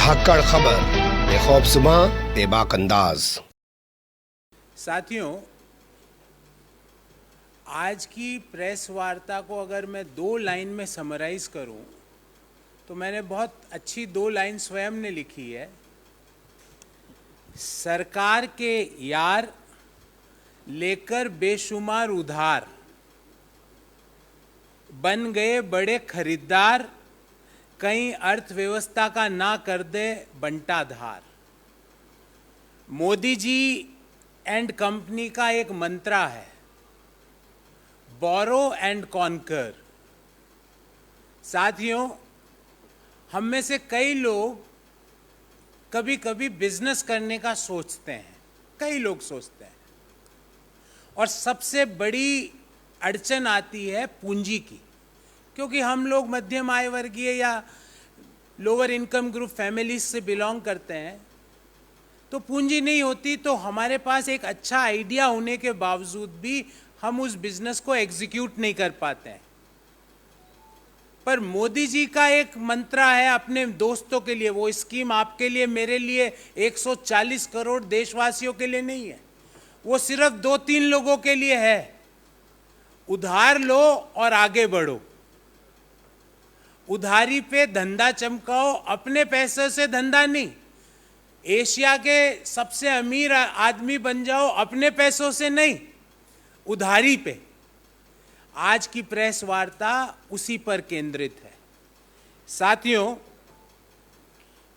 धाकड़ खबर, बेखौफज़ुमा बेबाक अंदाज। साथियों, आज की प्रेस वार्ता को अगर मैं 2 लाइन में समराइज करूं, तो मैंने बहुत अच्छी 2 लाइन स्वयं ने लिखी है। सरकार के यार लेकर बेशुमार उधार, बन गए बड़े खरीदार, कहीं अर्थव्यवस्था का ना कर दे बंटाधार। मोदी जी एंड कंपनी का एक मंत्रा है, बोरो एंड कॉन्कर। साथियों, हम में से कई लोग कभी कभी बिजनेस करने का सोचते हैं, कई लोग सोचते हैं, और सबसे बड़ी अड़चन आती है पूंजी की, क्योंकि हम लोग मध्यम आय वर्गीय या लोअर इनकम ग्रुप फैमिलीज से बिलोंग करते हैं। तो पूंजी नहीं होती, तो हमारे पास एक अच्छा आइडिया होने के बावजूद भी हम उस बिजनेस को एग्जीक्यूट नहीं कर पाते हैं। पर मोदी जी का एक मंत्रा है अपने दोस्तों के लिए, वो स्कीम आपके लिए, मेरे लिए, 140 करोड़ देशवासियों के लिए नहीं है, वो सिर्फ 2-3 लोगों के लिए है। उधार लो और आगे बढ़ो, उधारी पे धंधा चमकाओ, अपने पैसे से धंधा नहीं। एशिया के सबसे अमीर आदमी बन जाओ, अपने पैसों से नहीं, उधारी पे। आज की प्रेस वार्ता उसी पर केंद्रित है। साथियों,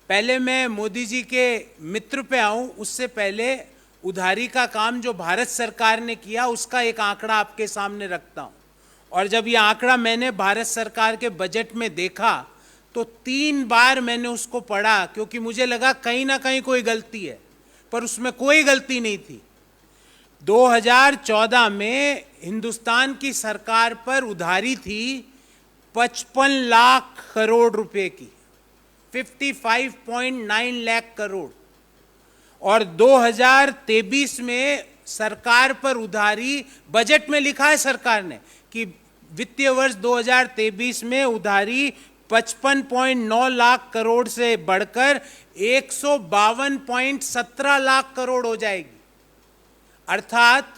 पहले मैं मोदी जी के मित्र पे आऊं, उससे पहले उधारी का काम जो भारत सरकार ने किया उसका एक आंकड़ा आपके सामने रखता हूं। और जब ये आंकड़ा मैंने भारत सरकार के बजट में देखा तो 3 बार मैंने उसको पढ़ा, क्योंकि मुझे लगा कहीं ना कहीं कोई गलती है, पर उसमें कोई गलती नहीं थी। 2014 में हिंदुस्तान की सरकार पर उधारी थी 55 लाख करोड़ रुपए की, 55.9 लाख करोड़। और 2023 में सरकार पर उधारी, बजट में लिखा है सरकार ने कि वित्तीय वर्ष 2023 में उधारी 55.9 लाख करोड़ से बढ़कर 152.17 लाख करोड़ हो जाएगी। अर्थात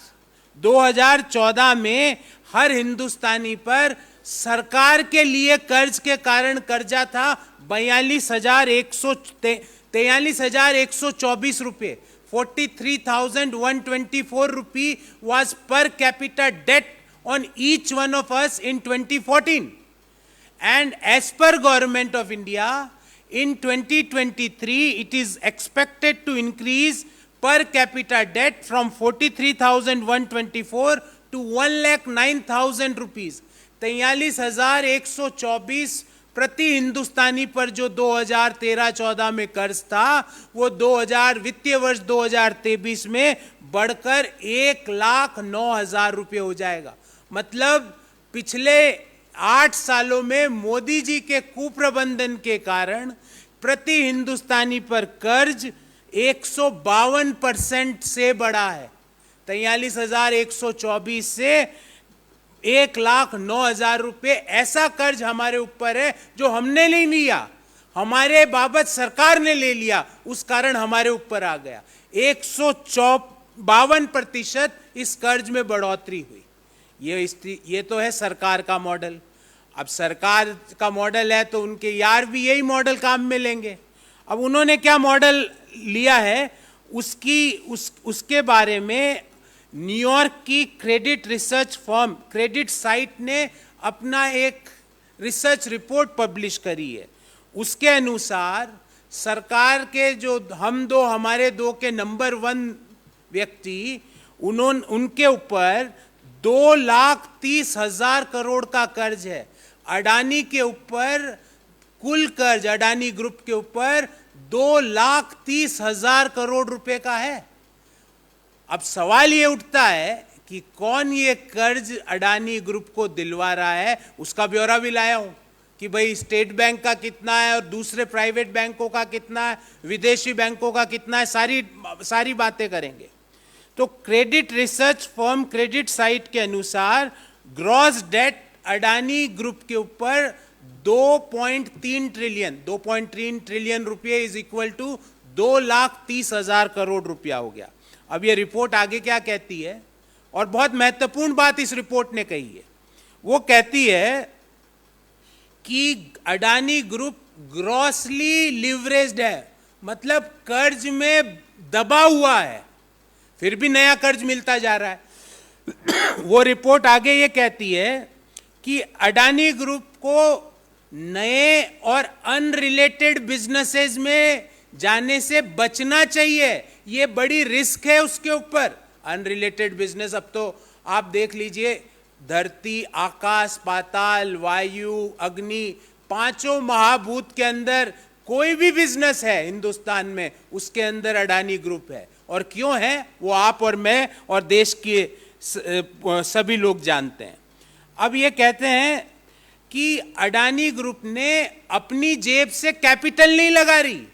2014 में हर हिंदुस्तानी पर सरकार के लिए कर्ज के कारण कर्जा था 43,124 रुपये। 43,124 rupee was per capita debt on each one of us in 2014. And as per Government of India, in 2023, it is expected to increase per capita debt from 43,124 to 1,09,000 rupees. 43,124 प्रति हिंदुस्तानी पर जो 2013-14 में कर्ज था, वो 2000 वित्तीय वर्ष 2023 में बढ़कर 1,09,000 रुपये हो जाएगा। मतलब पिछले 8 सालों में मोदी जी के कुप्रबंधन के कारण प्रति हिंदुस्तानी पर कर्ज 152% से बढ़ा है। 43,124 से 1,09,000 रुपये ऐसा कर्ज हमारे ऊपर है जो हमने नहीं लिया, हमारे बाबत सरकार ने ले लिया, उस कारण हमारे ऊपर आ गया। 152% इस कर्ज में बढ़ोतरी हुई। ये तो है सरकार का मॉडल। अब सरकार का मॉडल है तो उनके यार भी यही मॉडल काम में लेंगे। अब उन्होंने क्या मॉडल लिया है उसके बारे में न्यूयॉर्क की credit research firm credit site ने अपना एक रिसर्च रिपोर्ट पब्लिश करी है। उसके अनुसार सरकार के जो हमारे दो के नंबर 1 व्यक्ति, उनके ऊपर 2,30,000 करोड़ का कर्ज है। अडानी के ऊपर कुल कर्ज, अडानी ग्रुप के ऊपर 2,30,000 करोड़ रुपए का है। अब सवाल ये उठता है कि कौन ये कर्ज अडानी ग्रुप को दिलवा रहा है। उसका ब्यौरा भी लाया हूं कि भाई स्टेट बैंक का कितना है और दूसरे प्राइवेट बैंकों का कितना है, विदेशी बैंकों का कितना है, सारी बातें करेंगे। तो credit research firm credit site के अनुसार ग्रॉस डेट अडानी ग्रुप के ऊपर 2.3 ट्रिलियन, 2.3 ट्रिलियन रुपये इज इक्वल टू 2,30,000 करोड़ रुपया हो गया। अब ये रिपोर्ट आगे क्या कहती है, और बहुत महत्वपूर्ण बात इस रिपोर्ट ने कही है, वो कहती है कि अडानी ग्रुप ग्रॉसली लिवरेज्ड है, मतलब कर्ज में दबा हुआ है, फिर भी नया कर्ज मिलता जा रहा है। वो रिपोर्ट आगे ये कहती है कि अडानी ग्रुप को नए और अनरिलेटेड बिजनेसेस में जाने से बचना चाहिए, ये बड़ी रिस्क है उसके ऊपर। अनरिलेटेड बिजनेस, अब तो आप देख लीजिए, धरती, आकाश, पाताल, वायु, अग्नि, पांचों महाभूत के अंदर कोई भी बिजनेस है हिंदुस्तान में, उसके अंदर अडानी ग्रुप है। और क्यों है वो आप और मैं और देश के सभी लोग जानते हैं। अब ये कहते हैं कि अडानी ग्रुप ने अपनी जेब से कैपिटल नहीं लगा रही,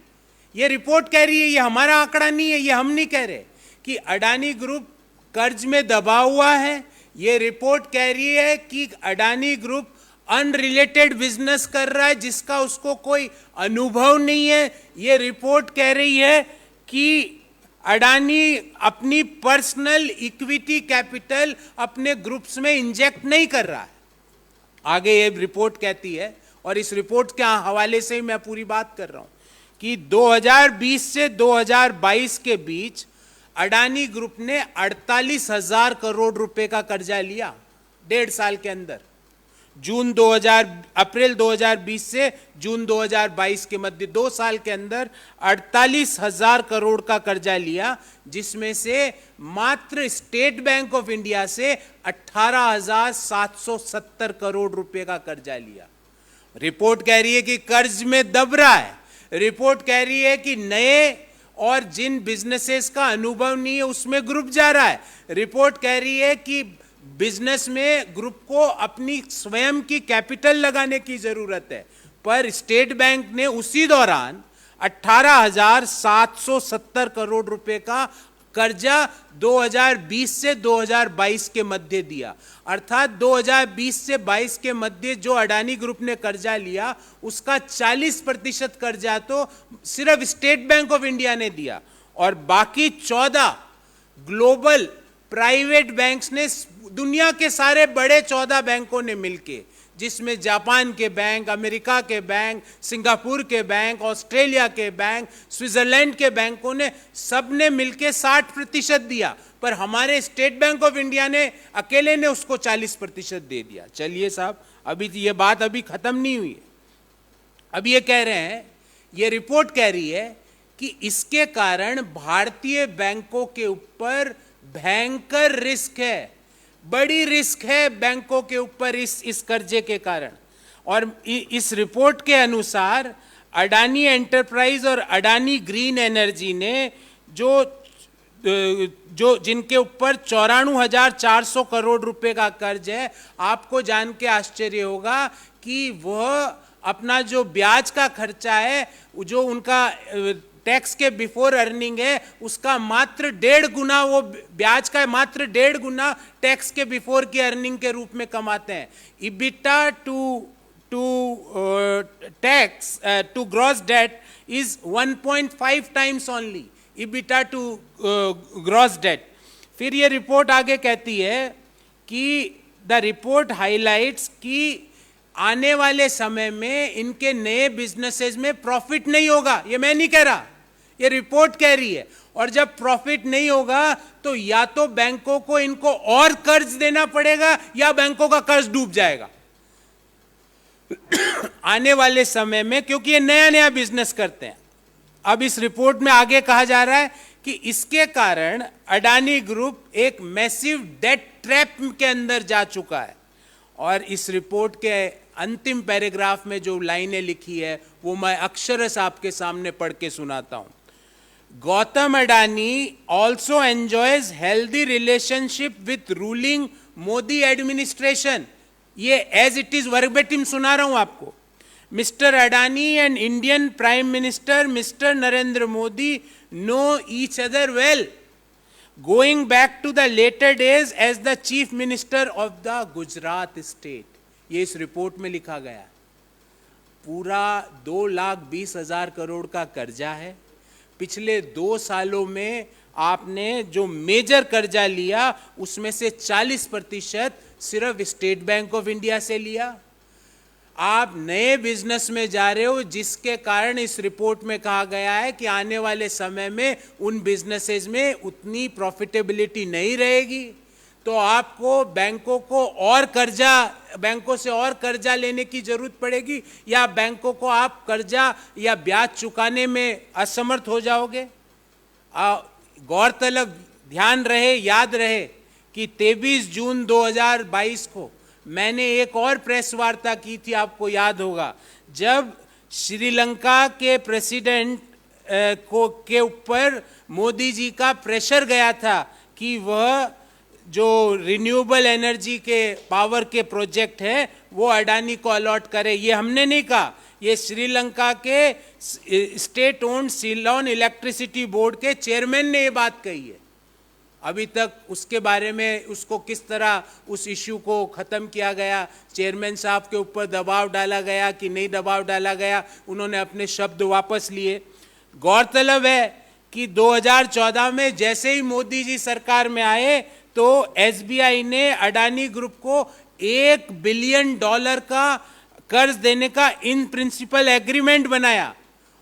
ये रिपोर्ट कह रही है, ये हमारा आंकड़ा नहीं है, ये हम नहीं कह रहे, कि अडानी ग्रुप कर्ज में दबा हुआ है। ये रिपोर्ट कह रही है कि अडानी ग्रुप अनरिलेटेड बिजनेस कर रहा है जिसका उसको कोई अनुभव नहीं है। ये रिपोर्ट कह रही है कि अडानी अपनी पर्सनल इक्विटी कैपिटल अपने ग्रुप्स में इंजेक्ट नहीं कर रहा है। आगे ये रिपोर्ट कहती है, और इस रिपोर्ट के हवाले से ही मैं पूरी बात कर रहा हूं, कि 2020 से 2022 के बीच अडानी ग्रुप ने 48,000 करोड़ रुपए का कर्जा लिया 1.5 साल के अंदर। अप्रैल 2020 से जून 2022 के मध्य 2 साल के अंदर 48,000 करोड़ का कर्जा लिया, जिसमें से मात्र स्टेट बैंक ऑफ इंडिया से 18,770 करोड़ रुपए का कर्जा लिया। रिपोर्ट कह रही है कि कर्ज में दब रहा है। रिपोर्ट कह रही है कि नए और जिन बिजनेसेस का अनुभव नहीं है उसमें ग्रुप जा रहा है। रिपोर्ट कह रही है कि बिजनेस में ग्रुप को अपनी स्वयं की कैपिटल लगाने की जरूरत है, पर स्टेट बैंक ने उसी दौरान 18,770 करोड़ रुपए का कर्जा 2020 से 2022 के मध्य दिया। अर्थात 2020 से 22 के मध्य जो अडानी ग्रुप ने कर्जा लिया उसका 40% कर्जा तो सिर्फ स्टेट बैंक ऑफ इंडिया ने दिया, और बाकी 14 ग्लोबल प्राइवेट बैंक्स ने, दुनिया के सारे बड़े 14 बैंकों ने मिलके, जिसमें जापान के बैंक, अमेरिका के बैंक, सिंगापुर के बैंक, ऑस्ट्रेलिया के बैंक, स्विट्जरलैंड के बैंकों ने, सब ने मिलके 60% दिया, पर हमारे स्टेट बैंक ऑफ इंडिया ने अकेले ने उसको 40% दे दिया। चलिए साहब, अभी ये बात अभी खत्म नहीं हुई है। अब ये कह रहे हैं, ये रिपोर्ट कह रही है कि इसके कारण भारतीय बैंकों के ऊपर भयंकर रिस्क है, बड़ी रिस्क है बैंकों के ऊपर इस कर्जे के कारण। और इस रिपोर्ट के अनुसार अडानी एंटरप्राइज और अडानी ग्रीन एनर्जी ने जो जिनके ऊपर 94,400 करोड़ रुपए का कर्ज है, आपको जान के आश्चर्य होगा कि वह अपना जो ब्याज का खर्चा है, जो उनका टैक्स के बिफोर अर्निंग है, उसका मात्र 1.5 गुना, वो ब्याज का मात्र 1.5 गुना टैक्स के बिफोर की अर्निंग के रूप में कमाते हैं। EBITDA to tax to gross debt is 1.5 times only, EBITDA to gross debt. फिर ये रिपोर्ट आगे कहती है कि द रिपोर्ट हाईलाइट्स कि आने वाले समय में इनके नए बिजनेसेस में प्रॉफिट नहीं होगा। ये मैं नहीं कह रहा, ये रिपोर्ट कह रही है। और जब प्रॉफिट नहीं होगा तो या तो बैंकों को इनको और कर्ज देना पड़ेगा या बैंकों का कर्ज डूब जाएगा आने वाले समय में, क्योंकि ये नया नया बिजनेस करते हैं। अब इस रिपोर्ट में आगे कहा जा रहा है कि इसके कारण अडानी ग्रुप एक मैसिव डेट ट्रैप के अंदर जा चुका है। और इस रिपोर्ट के अंतिम पैराग्राफ में जो लाइनें लिखी है वो मैं अक्षरश आपके सामने पढ़ के सुनाता हूं। Gautam Adani also enjoys healthy relationship with ruling Modi administration. ये एज इट इज वर्बेटिम सुना रहा हूं आपको। Mister Adani and Indian prime minister mister Narendra Modi know each other well, going back to the later days as the chief minister of the Gujarat state। ये इस report में लिखा गया। पूरा 2,20,000 करोड़ का कर्जा है। पिछले 2 सालों में आपने जो मेजर कर्जा लिया उसमें से 40% सिर्फ स्टेट बैंक ऑफ इंडिया से लिया। आप नए बिजनेस में जा रहे हो, जिसके कारण इस रिपोर्ट में कहा गया है कि आने वाले समय में उन बिजनेसेस में उतनी प्रॉफिटेबिलिटी नहीं रहेगी, तो आपको बैंकों से और कर्जा लेने की जरूरत पड़ेगी, या बैंकों को आप कर्जा या ब्याज चुकाने में असमर्थ हो जाओगे। गौरतलब, ध्यान रहे, याद रहे कि 23 जून 2022 को मैंने एक और प्रेस वार्ता की थी, आपको याद होगा, जब श्रीलंका के प्रेसिडेंट के ऊपर मोदी जी का प्रेशर गया था कि वह जो रिन्यूएबल एनर्जी के पावर के प्रोजेक्ट है वो अडानी को अलॉट करे। ये हमने नहीं कहा, ये श्रीलंका के state owned Ceylon electricity board के चेयरमैन ने ये बात कही है। अभी तक उसके बारे में उसको किस तरह उस इश्यू को ख़त्म किया गया, चेयरमैन साहब के ऊपर दबाव डाला गया कि नहीं दबाव डाला गया, उन्होंने अपने शब्द वापस लिए। गौरतलब है कि 2014 में जैसे ही मोदी जी सरकार में आए तो एसबीआई ने अडानी ग्रुप को $1 बिलियन का कर्ज देने का इन प्रिंसिपल एग्रीमेंट बनाया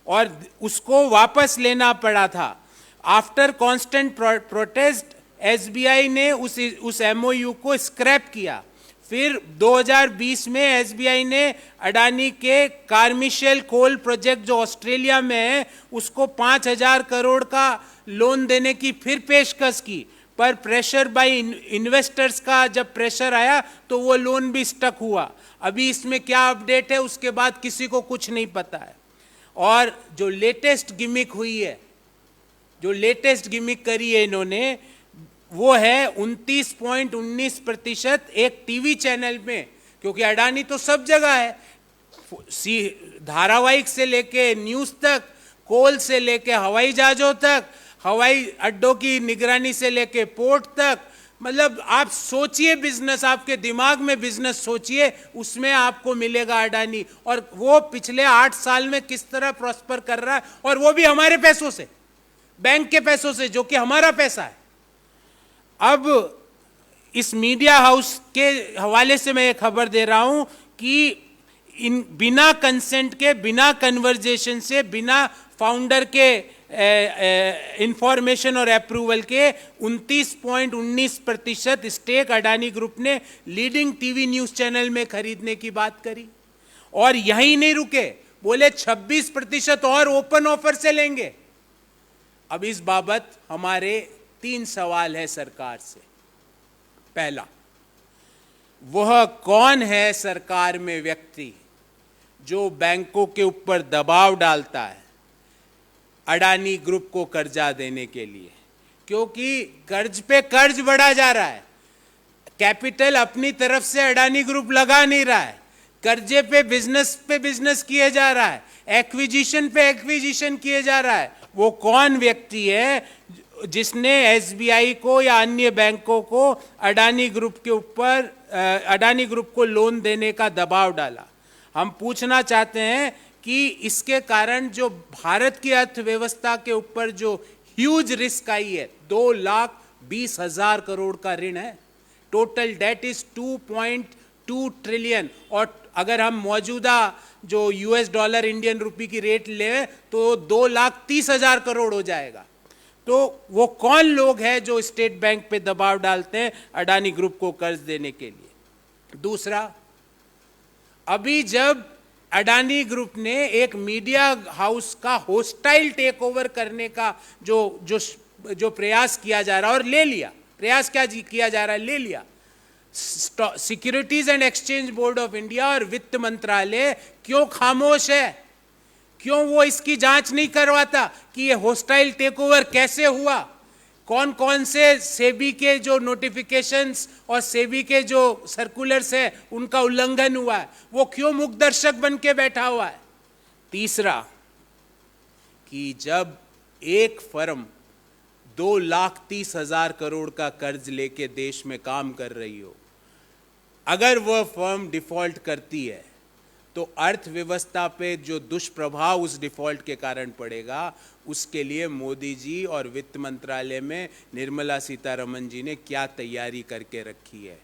और उसको वापस लेना पड़ा था। आफ्टर कांस्टेंट प्रोटेस्ट एसबीआई ने उस एमओयू को स्क्रैप किया। फिर 2020 में एसबीआई ने अडानी के कार्मिशेल कोल प्रोजेक्ट जो ऑस्ट्रेलिया में है उसको 5,000 करोड़ का लोन देने की फिर पेशकश की, पर प्रेशर बाय इन्वेस्टर्स का जब प्रेशर आया तो वो लोन भी स्टक हुआ। अभी इसमें क्या अपडेट है उसके बाद किसी को कुछ नहीं पता है। और जो लेटेस्ट गिमिक हुई है, जो लेटेस्ट गिमिक करी है इन्होंने, वो है 29.19% एक टीवी चैनल में, क्योंकि अडानी तो सब जगह है, धारावाहिक से लेके न्यूज तक, कोल से लेके हवाई जहाजों तक, हवाई अड्डों की निगरानी से लेके पोर्ट तक, मतलब आप सोचिए बिजनेस, आपके दिमाग में बिजनेस सोचिए, उसमें आपको मिलेगा अडानी। और वो पिछले 8 साल में किस तरह प्रॉस्पर कर रहा है, और वो भी हमारे पैसों से, बैंक के पैसों से, जो कि हमारा पैसा है। अब इस मीडिया हाउस के हवाले से मैं ये खबर दे रहा हूं कि इन बिना कंसेंट के, बिना कन्वर्जेशन से, बिना फाउंडर के इंफॉर्मेशन और अप्रूवल के 29.19% स्टेक अडानी ग्रुप ने लीडिंग टीवी न्यूज चैनल में खरीदने की बात करी। और यही नहीं रुके, बोले 26% और ओपन ऑफर से लेंगे। अब इस बाबत हमारे 3 सवाल है सरकार से। पहला, वह कौन है सरकार में व्यक्ति जो बैंकों के ऊपर दबाव डालता है अडानी ग्रुप को कर्जा देने के लिए, क्योंकि कर्ज पे कर्ज बढ़ा जा रहा है, कैपिटल अपनी तरफ से अडानी ग्रुप लगा नहीं रहा है, कर्जे पे बिजनेस किए जा रहा है, एक्विजिशन पे एक्विजिशन किए जा रहा है। वो कौन व्यक्ति है जिसने एसबीआई को या अन्य बैंकों को अडानी ग्रुप के ऊपर, अडानी ग्रुप को लोन देने का दबाव डाला? हम पूछना चाहते हैं कि इसके कारण जो भारत की अर्थव्यवस्था के ऊपर जो ह्यूज रिस्क आई है, 2,20,000 करोड़ का ऋण है, टोटल डेट इज 2.2 ट्रिलियन। और अगर हम मौजूदा जो यूएस डॉलर इंडियन रुपी की रेट ले तो 2,30,000 करोड़ हो जाएगा। तो वो कौन लोग हैं जो स्टेट बैंक पे दबाव डालते हैं अडानी ग्रुप को कर्ज देने के लिए? दूसरा, अभी जब अडानी ग्रुप ने एक मीडिया हाउस का होस्टाइल टेक ओवर करने का जो प्रयास किया जा रहा है, और ले लिया, प्रयास क्या किया जा रहा है, ले लिया, securities and exchange board of India और वित्त मंत्रालय क्यों खामोश है? क्यों वो इसकी जांच नहीं करवाता कि ये होस्टाइल टेक ओवर कैसे हुआ, कौन कौन से सेबी के जो नोटिफिकेशंस और सेबी के जो सर्कुलर्स है उनका उल्लंघन हुआ है? वो क्यों मुख्य दर्शक बन के बैठा हुआ है? तीसरा, कि जब एक फर्म 2,30,000 करोड़ का कर्ज लेके देश में काम कर रही हो, अगर वह फर्म डिफॉल्ट करती है तो अर्थव्यवस्था पे जो दुष्प्रभाव उस डिफॉल्ट के कारण पड़ेगा, उसके लिए मोदी जी और वित्त मंत्रालय में निर्मला सीतारमण जी ने क्या तैयारी करके रखी है।